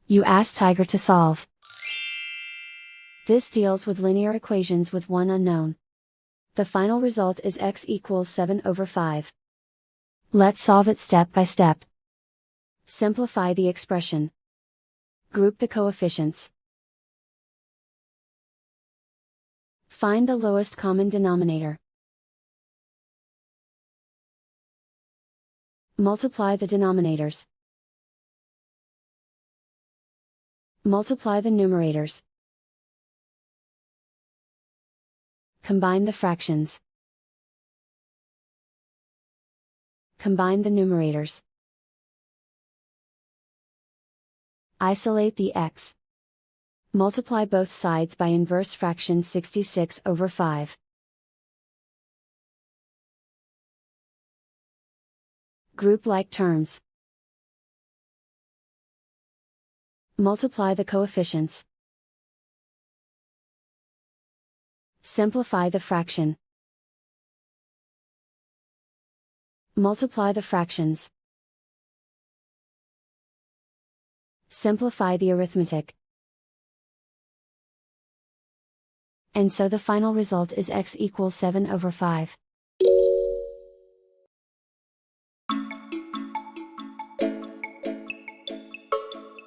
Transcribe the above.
You ask Tiger to solve. This deals with linear equations with one unknown. The final result is x equals 7/5. Let's solve it step by step. Simplify the expression. Group the coefficients. Find the lowest common denominator. Multiply the denominators. Multiply the numerators. Combine the fractions. Combine the numerators. Isolate the x. Multiply both sides by inverse fraction 66/5. Group like terms. Multiply the coefficients. Simplify the fraction. Multiply the fractions. Simplify the arithmetic. And so the final result is x equals 7/5.